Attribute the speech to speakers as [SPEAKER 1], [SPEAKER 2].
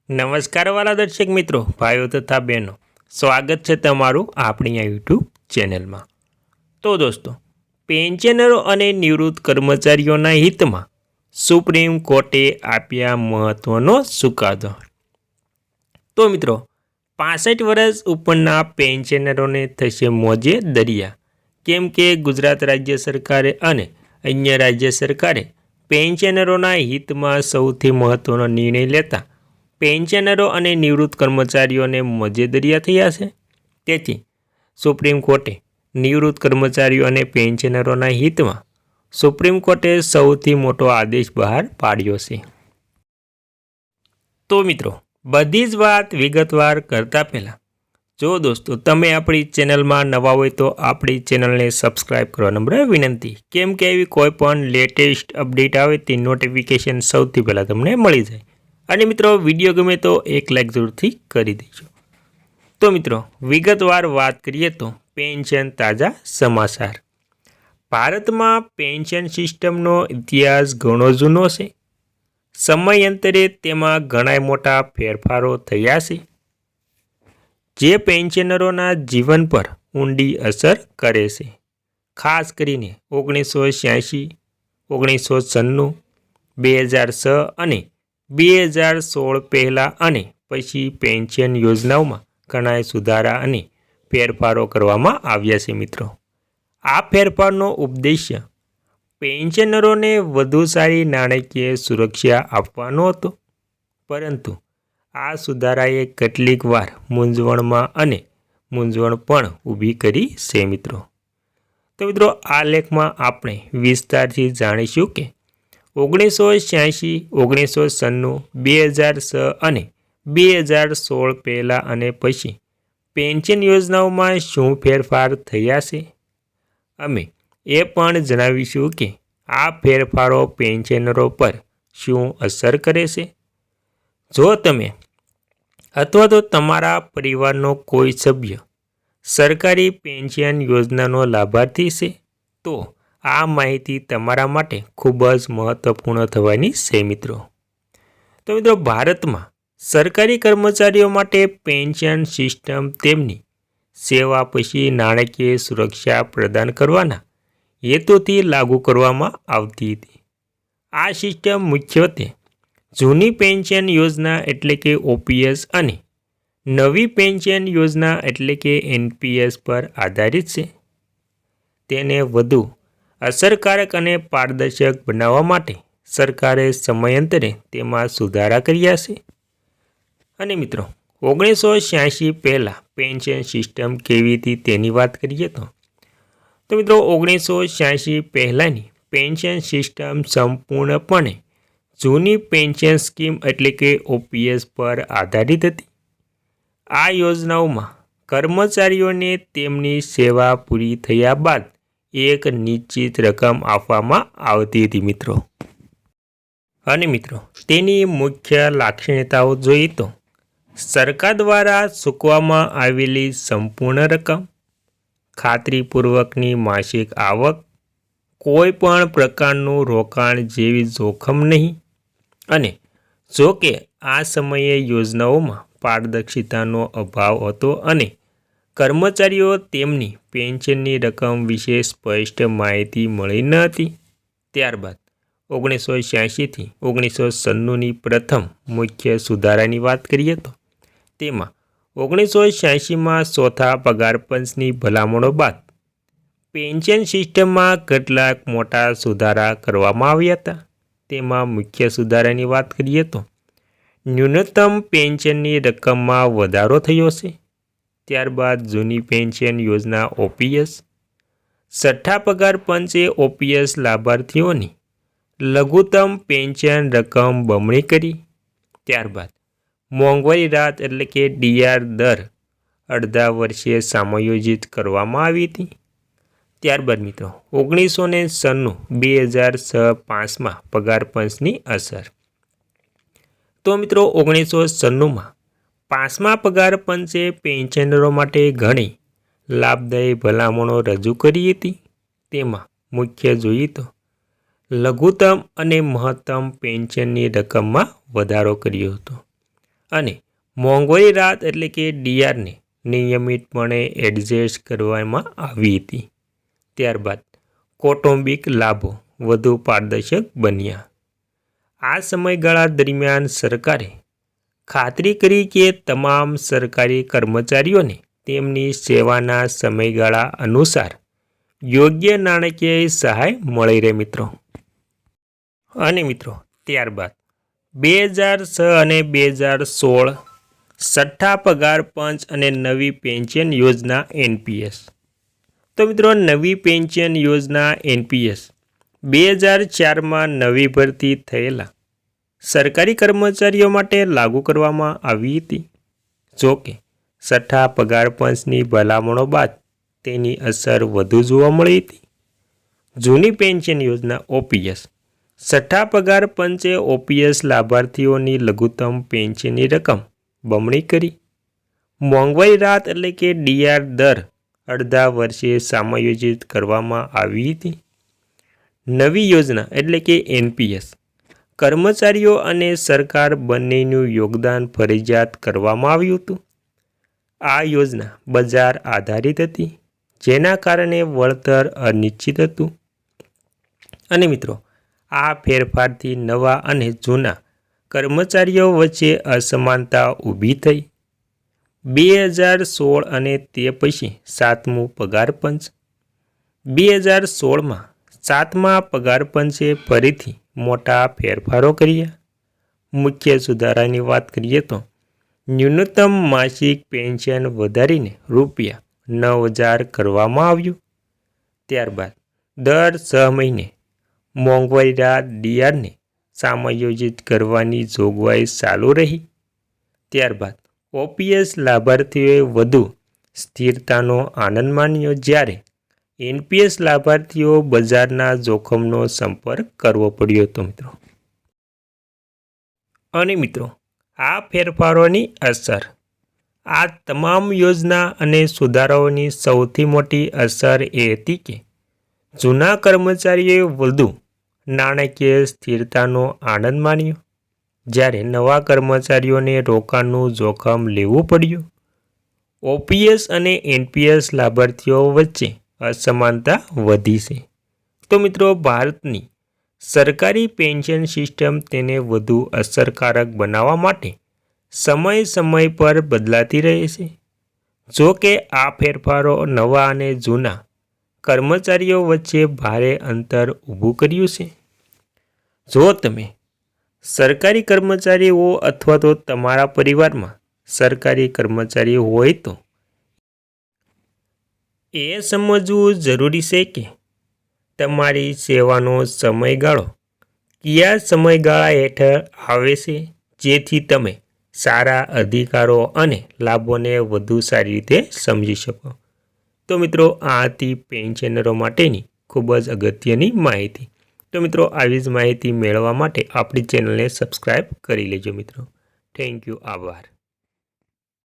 [SPEAKER 1] નમસ્કાર વાલા દર્શક મિત્રો, ભાઈઓ તથા બહેનો, સ્વાગત છે તમારું આપણી આ યુટ્યુબ ચેનલમાં। તો દોસ્તો, પેન્શનરો અને નિવૃત્ત કર્મચારીઓના હિતમાં સુપ્રીમ કોર્ટે આપ્યા મહત્વનો ચુકાદો। તો મિત્રો, 65 વર્ષ ઉપરના પેન્શનરોને થશે મોજે દરિયા, કેમ કે ગુજરાત રાજ્ય સરકારે અને અન્ય રાજ્ય સરકારે પેન્શનરોના હિતમાં સૌથી મહત્વનો નિર્ણય લેતા પેન્શનરો અને નિવૃત્ત કર્મચારીઓને મોજે દરિયા થયા છે। તેથી સુપ્રીમ કોર્ટે નિવૃત્ત કર્મચારીઓ અને પેન્શનરોના હિતમાં સુપ્રીમ કોર્ટે સૌથી મોટો આદેશ બહાર પાડ્યો છે। તો મિત્રો, બધી જ વાત વિગતવાર કરતા પહેલાં, જો દોસ્તો તમે આપણી ચેનલમાં નવા હોય તો આપણી ચેનલને સબસ્ક્રાઈબ કરવા નમ્ર વિનંતી, કેમ કે એવી કોઈ પણ લેટેસ્ટ અપડેટ આવે તે નોટિફિકેશન સૌથી પહેલાં તમને મળી જાય। અને મિત્રો, વિડીયો ગમે તો એક લાઈક જરૂરથી કરી દેજો। તો મિત્રો, વિગતવાર વાત કરીએ તો પેન્શન તાજા સમાચાર। ભારતમાં પેન્શન સિસ્ટમનો ઇતિહાસ ઘણો જૂનો છે। સમયાંતરે તેમાં ઘણા મોટા ફેરફારો થયા છે, જે પેન્શનરોના જીવન પર ઊંડી અસર કરે છે। ખાસ કરીને 1986, 1996, 2006 અને 2016 પહેલાં અને પછી પેન્શન યોજનાઓમાં ઘણા સુધારા અને ફેરફારો કરવામાં આવ્યા છે। મિત્રો, આ ફેરફારનો ઉદ્દેશ્ય પેન્શનરોને વધુ સારી નાણાકીય સુરક્ષા આપવાનો હતો, પરંતુ આ સુધારાએ કેટલીક વાર મૂંઝવણ પણ ઊભી કરી છે। મિત્રો, આ લેખમાં આપણે વિસ્તારથી જાણીશું કે 1986, 1996, 2006 અને 2016 પહેલાં અને પછી પેન્શન યોજનાઓમાં શું ફેરફાર થયા છે। અમે એ પણ જણાવીશું કે આ ફેરફારો પેન્શનરો પર શું અસર કરે છે। જો તમે અથવા તો તમારા પરિવારનો કોઈ સભ્ય સરકારી પેન્શન યોજનાનો લાભાર્થી છે, તો આ માહિતી તમારા માટે ખૂબ જ મહત્વપૂર્ણ થવાની છે। મિત્રો, ભારતમાં સરકારી કર્મચારીઓ માટે પેન્શન સિસ્ટમ તેમની સેવા પછી નાણાકીય સુરક્ષા પ્રદાન કરવાના હેતુથી લાગુ કરવામાં આવતી હતી। આ સિસ્ટમ મુખ્યત્વે જૂની પેન્શન યોજના એટલે કે ઓપીએસ અને નવી પેન્શન યોજના એટલે કે એનપીએસ પર આધારિત છે। તેને વધુ અસરકારક અને પારદર્શક બનાવવા માટે સરકારે સમયાંતરે તેમાં સુધારા કર્યા છે। અને મિત્રો, 1986 પહેલાં પેન્શન સિસ્ટમ કેવી હતી તેની વાત કરીએ તો મિત્રો, 1986 પહેલાંની પેન્શન સિસ્ટમ સંપૂર્ણપણે જૂની પેન્શન સ્કીમ એટલે કે ઓપીએસ પર આધારિત હતી। આ યોજનાઓમાં કર્મચારીઓને તેમની સેવા પૂરી થયા બાદ એક નિશ્ચિત રકમ આપવામાં આવતી હતી। મિત્રો, તેની મુખ્ય લાક્ષણિકતાઓ જોઈએ તો સરકાર દ્વારા ચૂકવવામાં આવેલી સંપૂર્ણ રકમ, ખાતરીપૂર્વકની માસિક આવક, કોઈ પણ પ્રકારનું રોકાણ જેવી જોખમ નહીં। અને જો કે આ સમયે યોજનાઓમાં પારદર્શિતાનો અભાવ હતો અને કર્મચારીઓ તેમની પેન્શનની રકમ વિશે સ્પષ્ટ માહિતી મળી ન હતી। ત્યારબાદ 1986 થી 1996ની પ્રથમ મુખ્ય સુધારાની વાત કરીએ તો તેમાં 1986માં ચોથા પગાર પંચની ભલામણો બાદ પેન્શન સિસ્ટમમાં કેટલાક મોટા સુધારા કરવામાં આવ્યા હતા। તેમાં મુખ્ય સુધારાની વાત કરીએ તો ન્યૂનતમ પેન્શનની રકમમાં વધારો થયો છે। ત્યારબાદ જૂની પેન્શન યોજના ઓપીએસ, છઠ્ઠા પગાર પંચે ઓપીએસ લાભાર્થીઓની લઘુત્તમ પેન્શન રકમ બમણી કરી। ત્યારબાદ મોંઘવારી રાહત એટલે કે ડીઆર દર અડધા વર્ષે સમાયોજિત કરવામાં આવી હતી। ત્યારબાદ મિત્રો, 1996, 2006-05માં પગાર પંચની અસર। તો મિત્રો, 1996માં 5મા પગાર પંચે પેન્શનરો માટે ઘણી લાભદાયી ભલામણો રજૂ કરી હતી। તેમાં મુખ્ય જોઈએ તો લઘુત્તમ અને મહત્તમ પેન્શનની રકમમાં વધારો કર્યો હતો અને મોંઘવારી રાહત એટલે કે ડીઆરને નિયમિતપણે એડજસ્ટ કરવામાં આવી હતી. ત્યારબાદ કૌટુંબિક લાભો વધુ પારદર્શક બન્યા. આ સમયગાળા દરમિયાન સરકારે ખાતરી કરી કે તમામ સરકારી કર્મચારીઓને તેમની સેવાના સમયગાળા અનુસાર યોગ્ય નાણાકીય સહાય મળી રહે મિત્રો. અને મિત્રો ત્યારબાદ 2006 અને 2016 છઠ્ઠા પગાર પંચ અને નવી પેન્શન યોજના એનપીએસ. તો મિત્રો નવી પેન્શન યોજના એનપીએસ 2004માં નવી ભરતી થયેલા સરકારી કર્મચારીઓ માટે લાગુ કરવામાં આવી હતી. જોકે છઠ્ઠા પગાર પંચની ભલામણો બાદ તેની અસર વધુ જોવા મળી હતી. જૂની પેન્શન યોજના ઓપીએસ. છઠ્ઠા પગાર પંચે ઓપીએસ લાભાર્થીઓની લઘુત્તમ પેન્શનની રકમ બમણી કરી. મોંઘવારી રાહત એટલે કે ડીઆર દર અડધા વર્ષે સમાયોજિત કરવામાં આવી હતી. નવી યોજના એટલે કે એનપીએસ કર્મચારીઓ અને સરકાર બંનેનું યોગદાન ફરજિયાત કરવામાં આવ્યું હતું. આ યોજના બજાર આધારિત હતી, જેના કારણે વળતર અનિશ્ચિત હતું. અને મિત્રો આ ફેરફારથી નવા અને જૂના કર્મચારીઓ વચ્ચે અસમાનતા ઊભી થઈ. 2016 અને તે પછી સાતમું પગાર પંચ. 2016માં સાતમા પગાર પંચે ફરીથી મોટા ફેરફારો કર્યા. મુખ્ય સુધારાની વાત કરીએ તો ન્યૂનતમ માસિક પેન્શન વધારીને ₹9,000 કરવામાં આવ્યું. ત્યારબાદ દર 6 મહિને મોંઘવારી રાહત ડીઆરને સમાયોજિત કરવાની જોગવાઈ ચાલુ રહી. ત્યારબાદ ઓપીએસ લાભાર્થીઓએ વધુ સ્થિરતાનો આનંદ માન્યો, જ્યારે એનપીએસ લાભાર્થીઓ બજારના જોખમનો સંપર્ક કરવો પડ્યો હતો મિત્રો. અને મિત્રો આ ફેરફારોની અસર. આ તમામ યોજના અને સુધારાઓની સૌથી મોટી અસર એ હતી કે જૂના કર્મચારીઓએ વધુ નાણાકીય સ્થિરતાનો આનંદ માન્યો, જ્યારે નવા કર્મચારીઓને રોકાણનું જોખમ લેવું પડ્યું. ઓપીએસ અને એનપીએસ લાભાર્થીઓ વચ્ચે અસમાનતા વધી છે. તો મિત્રો ભારતની સરકારી પેન્શન સિસ્ટમ તેને વધુ અસરકારક બનાવવા માટે સમય પર બદલાતી રહે છે. જો કે આ ફેરફારો નવા અને જૂના કર્મચારીઓ વચ્ચે ભારે અંતર ઊભું કર્યું છે. જો તમે સરકારી કર્મચારી હો અથવા તો તમારા પરિવારમાં સરકારી કર્મચારી હોય તો એ સમજવું જરૂરી છે કે તમારી સેવાનો સમયગાળો કયા સમયગાળા હેઠળ આવે છે, જેથી તમે સારા અધિકારો અને લાભોને વધુ સારી રીતે સમજી શકો. તો મિત્રો આ હતી પેન્શનરો માટેની ખૂબ જ અગત્યની માહિતી. તો મિત્રો આવી જ માહિતી મેળવવા માટે આપણી ચેનલને સબસ્ક્રાઈબ કરી લેજો મિત્રો. Thank you. આભાર.